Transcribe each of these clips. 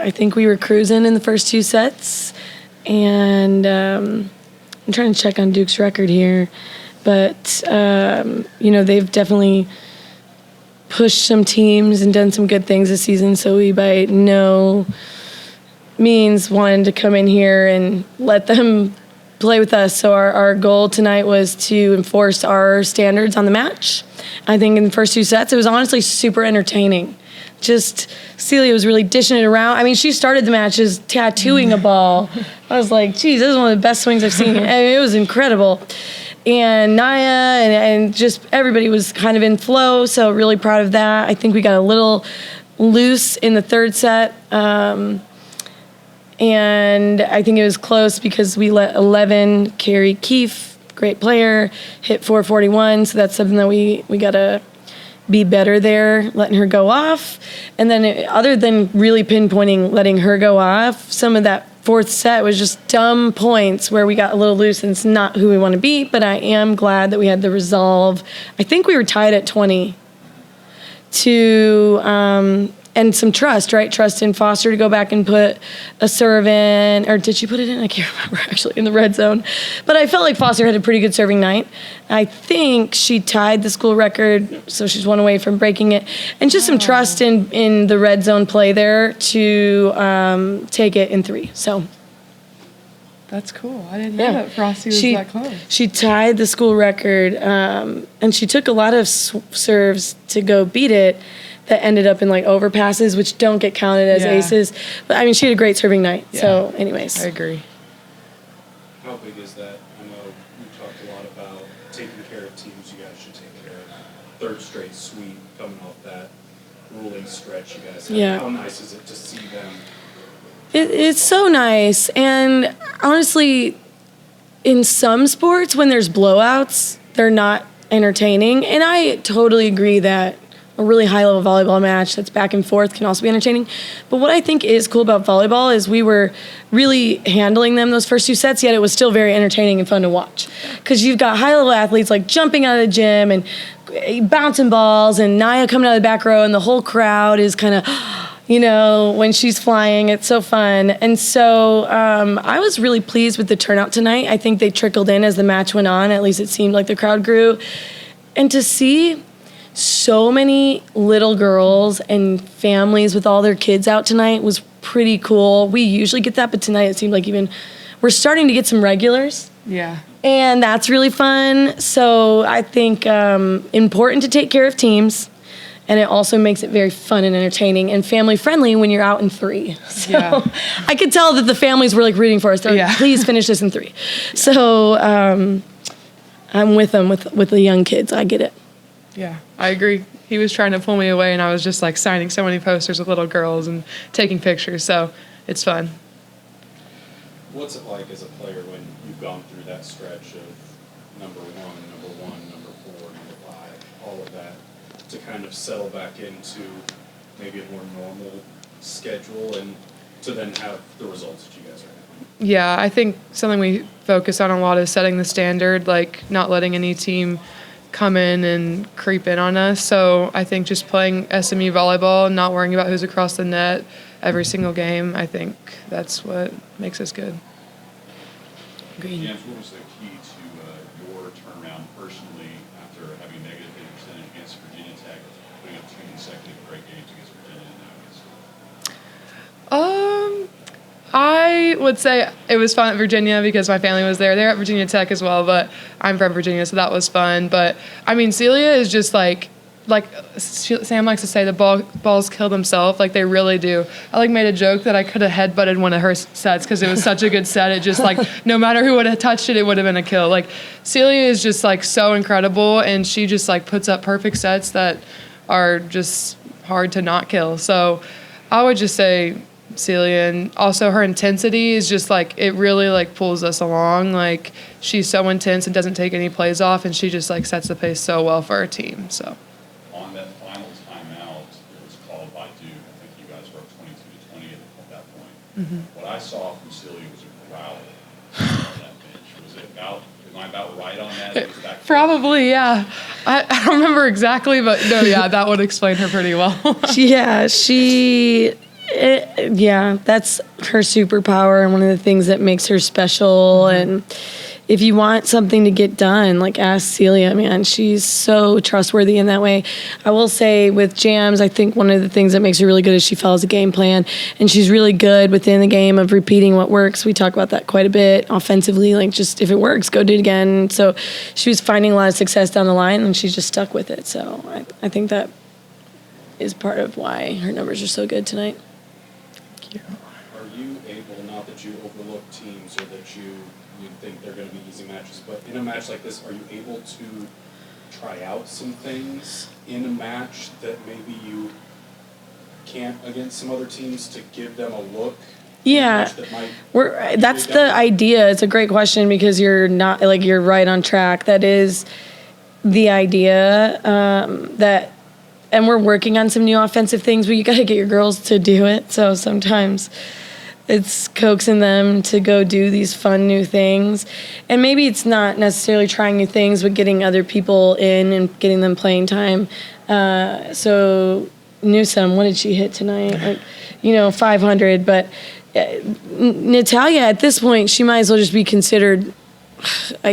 I think we were cruising in the first 2 sets. And I'm trying to check on Duke's record here. But, they've definitely pushed some teams and done some good things this season. So we by no means wanted to come in here and let them play with us. So our goal tonight was to enforce our standards on the match. I think in the first 2 sets, it was honestly super entertaining. Just Celia was really dishing it around. I mean, she started the match as tattooing a ball. I was like, geez, this is one of the best swings I've seen. I mean, it was incredible. And Naya and just everybody was kind of in flow, so really proud of that. I think we got a little loose in the 3rd set. And I think it was close because we let 11 carry Keefe, great player, hit 441. So that's something that we got to be better there, letting her go off. And then other than really pinpointing letting her go off, some of that 4th set was just dumb points where we got a little loose, and it's not who we want to beat, but I am glad that we had the resolve. I think we were tied at 20 to and some trust, right? Trust in Foster to go back and put a serve in. Or did she put it in? I can't remember, actually, in the red zone. But I felt like Foster had a pretty good serving night. I think she tied the school record, so she's one away from breaking it. And just some trust in the red zone play there to take it in 3. So that's cool. I didn't know that Frosty was that close. She tied the school record, and she took a lot of serves to go beat it that ended up in like overpasses, which don't get counted as aces. But I mean, she had a great serving night. Yeah. So anyways. I agree. How big is that? I know we talked a lot about taking care of teams you guys should take care of. 3rd straight sweep coming off that ruling stretch you guys have. Yeah. How nice is it to see them? It's so nice. And honestly, in some sports, when there's blowouts, they're not entertaining. And I totally agree that a really high-level volleyball match that's back and forth can also be entertaining. But what I think is cool about volleyball is we were really handling them those first 2 sets, yet it was still very entertaining and fun to watch. Because you've got high-level athletes like jumping out of the gym and bouncing balls, and Naya coming out of the back row, and the whole crowd is kind of, when she's flying. It's so fun. And so I was really pleased with the turnout tonight. I think they trickled in as the match went on. At least it seemed like the crowd grew. And to see so many little girls and families with all their kids out tonight was pretty cool. We usually get that, but tonight it seemed like we're starting to get some regulars. Yeah. And that's really fun. So I think important to take care of teams, and it also makes it very fun and entertaining and family friendly when you're out in 3. So I could tell that the families were like rooting for us. They're like, please finish this in 3. Yeah. So I'm with them with the young kids. I get it. Yeah, I agree. He was trying to pull me away, and I was just like signing so many posters with little girls and taking pictures. So it's fun. What's it like as a player when you've gone through that stretch of number 1, number 4, number 5, all of that, to kind of settle back into maybe a more normal schedule and to then have the results that you guys are having? Yeah, I think something we focus on a lot is setting the standard, like not letting any team come in and creep in on us. So I think just playing SMU volleyball and not worrying about who's across the net every single game, I think that's what makes us good. Agreed. James, what was the key to your turnaround personally after having negative hitting percentage against Virginia Tech, putting up 2 consecutive great games against Virginia and now against I would say it was fun at Virginia because my family was there. They're at Virginia Tech as well, but I'm from Virginia, so that was fun. But, I mean, Celia is just like Sam likes to say, the balls kill themselves. Like, they really do. I, made a joke that I could have headbutted one of her sets because it was such a good set. It just, no matter who would have touched it, it would have been a kill. Celia is just, so incredible, and she just, puts up perfect sets that are just hard to not kill. So I would just say Celia, and also her intensity is just it really pulls us along. She's so intense and doesn't take any plays off, and she just sets the pace so well for our team. So on that final timeout, it was called by Duke. I think you guys were up 22-20 at that point. Mm-hmm. What I saw from Celia was a growl on that bench. Was it about? Am I about right on that? Probably, yeah. I don't remember exactly, but no, yeah, that would explain her pretty well. Yeah, she Yeah, that's her superpower and one of the things that makes her special. And if you want something to get done, like ask Celia, man, she's so trustworthy in that way. I will say with Jams, I think one of the things that makes her really good is she follows a game plan, and she's really good within the game of repeating what works. We talk about that quite a bit offensively, like just if it works, go do it again. So she was finding a lot of success down the line, and she's just stuck with it. So I think that is part of why her numbers are so good tonight. Are you able, not that you overlook teams or that you think they're going to be easy matches, but in a match like this, are you able to try out some things in a match that maybe you can't against some other teams to give them a look? Yeah, that's the idea. It's a great question because you're not, like, you're right on track. That is the idea, that, and we're working on some new offensive things, but you got to get your girls to do it. So sometimes it's coaxing them to go do these fun new things. And maybe it's not necessarily trying new things, but getting other people in and getting them playing time. So Newsom, what did she hit tonight? 500. But Natalia, at this point, she might as well just be considered,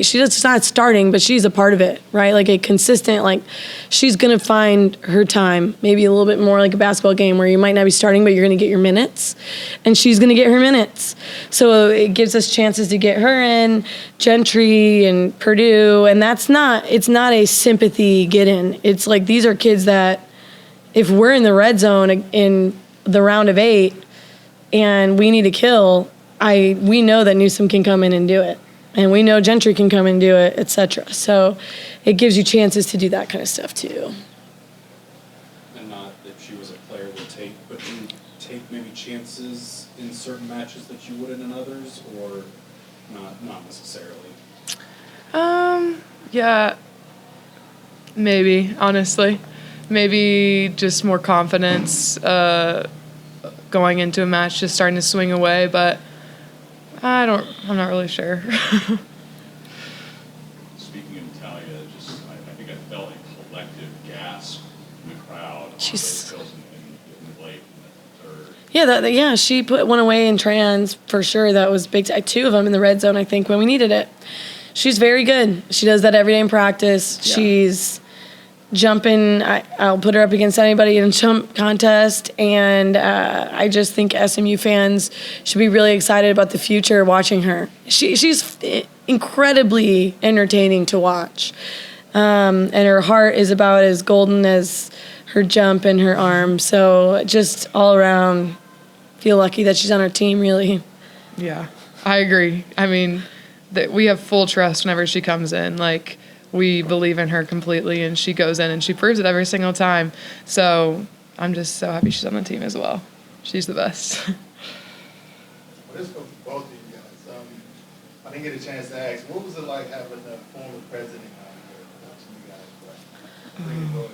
she's not starting, but she's a part of it, right? Like a consistent, like she's going to find her time, maybe a little bit more like a basketball game where you might not be starting, but you're going to get your minutes, and she's going to get her minutes. So it gives us chances to get her in, Gentry and Purdue, and it's not a sympathy get in. It's like these are kids that if we're in the red zone in the round of 8 and we need a kill, we know that Newsom can come in and do it. And we know Gentry can come and do it, etc. So it gives you chances to do that kind of stuff too. And not that she was a player to take, but do you take maybe chances in certain matches that you wouldn't in others, or not necessarily? Yeah, maybe, honestly. Maybe just more confidence going into a match, just starting to swing away, but I'm not really sure. Speaking of Natalia, I think I felt a collective gasp in the crowd. She's in late in the third. Yeah, she put one away in trans for sure. That was big. 2 of them in the red zone, I think, when we needed it. She's very good. She does that every day in practice. Yeah. She's jumping. I'll put her up against anybody in a jump contest, and I just think SMU fans should be really excited about the future watching her. She's incredibly entertaining to watch, and her heart is about as golden as her jump and her arm. So just all around, feel lucky that she's on our team, really. Yeah, I agree. I mean, we have full trust whenever she comes in. Like, we believe in her completely, and she goes in and she proves it every single time. So I'm just so happy she's on the team as well. She's the best. Well, this goes to both of you guys. I didn't get a chance to ask, what was it like having the former president out here watching you guys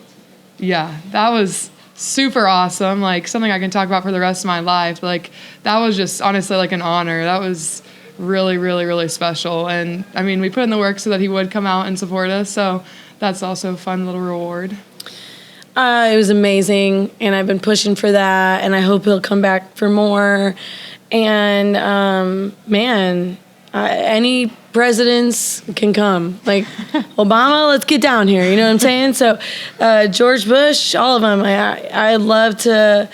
play? Yeah, that was super awesome. Like, something I can talk about for the rest of my life. Like, that was just honestly like an honor. That was really, really, really special. And I mean, we put in the work so that he would come out and support us. So that's also a fun little reward. It was amazing, and I've been pushing for that, and I hope he'll come back for more. And any presidents can come. Like Obama, let's get down here. You know what I'm saying? So George Bush, all of them. I'd love to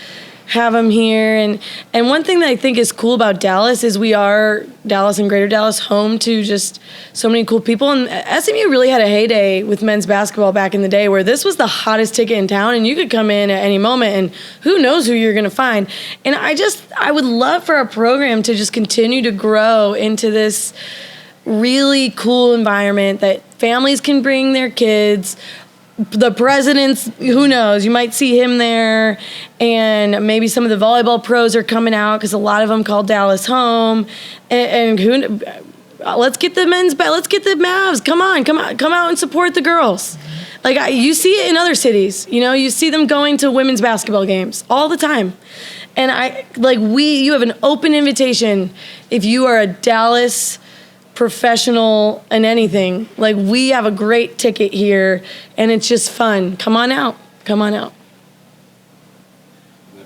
have them here. And one thing that I think is cool about Dallas is we are, Dallas and Greater Dallas, home to just so many cool people. And SMU really had a heyday with men's basketball back in the day where this was the hottest ticket in town, and you could come in at any moment and who knows who you're going to find. And I would love for our program to just continue to grow into this really cool environment that families can bring their kids. The presidents, who knows, you might see him there, and maybe some of the volleyball pros are coming out because a lot of them call Dallas home. And let's get the let's get the Mavs. Come out and support the girls. Like you see it in other cities, you see them going to women's basketball games all the time. And you have an open invitation if you are a Dallas professional and anything. Like, we have a great ticket here, and it's just fun. Come on out. And then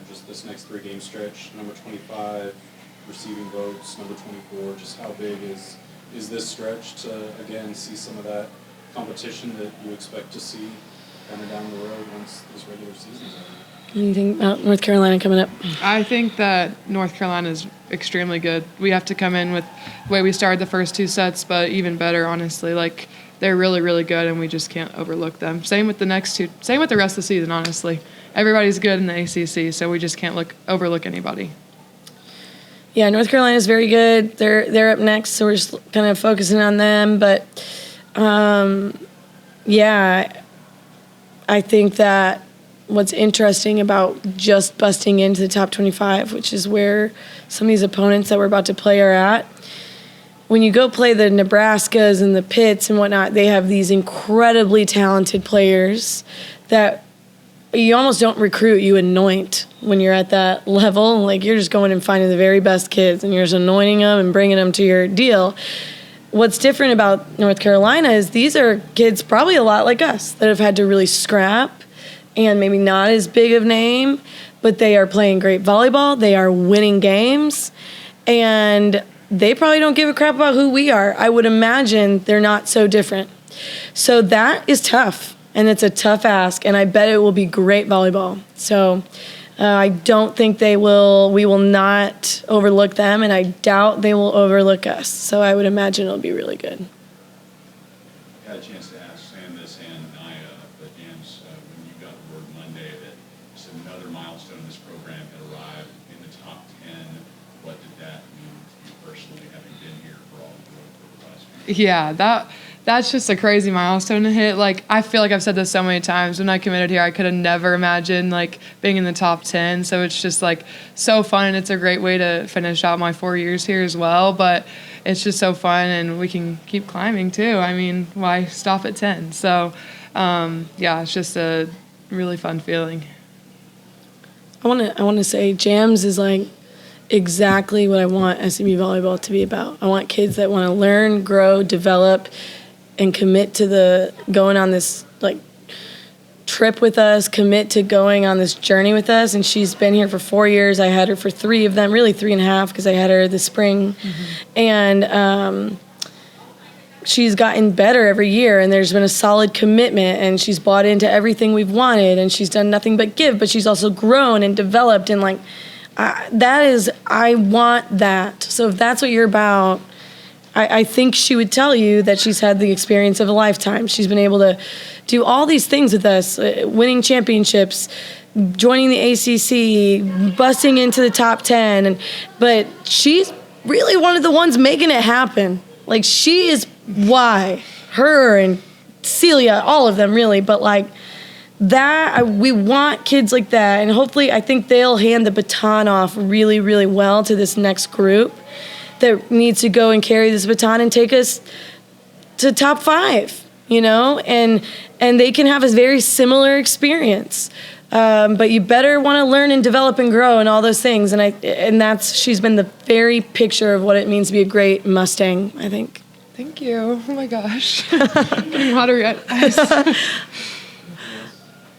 just this next 3-game stretch, stretch, number 25 receiving votes, number 24. Just how big is this stretch to, again, see some of that competition that you expect to see kind of down the road once this regular season's over? Anything about North Carolina coming up? I think that North Carolina is extremely good. We have to come in with the way we started the first 2 sets, but even better, honestly. Like, they're really, really good, and we just can't overlook them. Same with the next 2. Same with the rest of the season, honestly. Everybody's good in the ACC, so we just can't overlook anybody. Yeah, North Carolina is very good. They're up next, so we're just kind of focusing on them. But, yeah, I think that what's interesting about just busting into the top 25, which is where some of these opponents that we're about to play are at, when you go play the Nebraskas and the Pitts and whatnot, they have these incredibly talented players that you almost don't recruit, you anoint when you're at that level. Like, you're just going and finding the very best kids, and you're just anointing them and bringing them to your deal. What's different about North Carolina is these are kids probably a lot like us that have had to really scrap and maybe not as big of name, but they are playing great volleyball. They are winning games, and they probably don't give a crap about who we are. I would imagine they're not so different. So that is tough, and it's a tough ask, and I bet it will be great volleyball. So I don't think we will not overlook them, and I doubt they will overlook us. So I would imagine it'll be really good. I had a chance to ask Sam this and Naya, but Jans, when you got the word Monday that just another milestone in this program had arrived in the top 10, what did that mean to you personally, having been here for all the work over the last few years? Yeah, that's just a crazy milestone to hit. Like, I feel like I've said this so many times. When I committed here, I could have never imagined, like, being in the top 10. So it's just, like, so fun, and it's a great way to finish out my 4 years here as well. But it's just so fun, and we can keep climbing, too. I mean, why stop at 10? So, yeah, it's just a really fun feeling. I want to say Jams is, like, exactly what I want SMU volleyball to be about. I want kids that want to learn, grow, develop, and commit to going on this like trip with us, commit to going on this journey with us. And she's been here for 4 years. I had her for 3 of them, really 3.5, because I had her this spring. Mm-hmm. And she's gotten better every year, and there's been a solid commitment, and she's bought into everything we've wanted, and she's done nothing but give, but she's also grown and developed, and like I want that. So if that's what you're about, I think she would tell you that she's had the experience of a lifetime. She's been able to do all these things with us, winning championships, joining the ACC, busting into the top 10. But she's really one of the ones making it happen. Like, she is why. Her and Celia, all of them, really. But, like, we want kids like that. And hopefully, I think they'll hand the baton off really, really well to this next group that needs to go and carry this baton and take us to top 5, and they can have a very similar experience. But you better want to learn and develop and grow and all those things. And she's been the very picture of what it means to be a great Mustang, I think. Thank you. Oh my gosh. Getting hotter yet.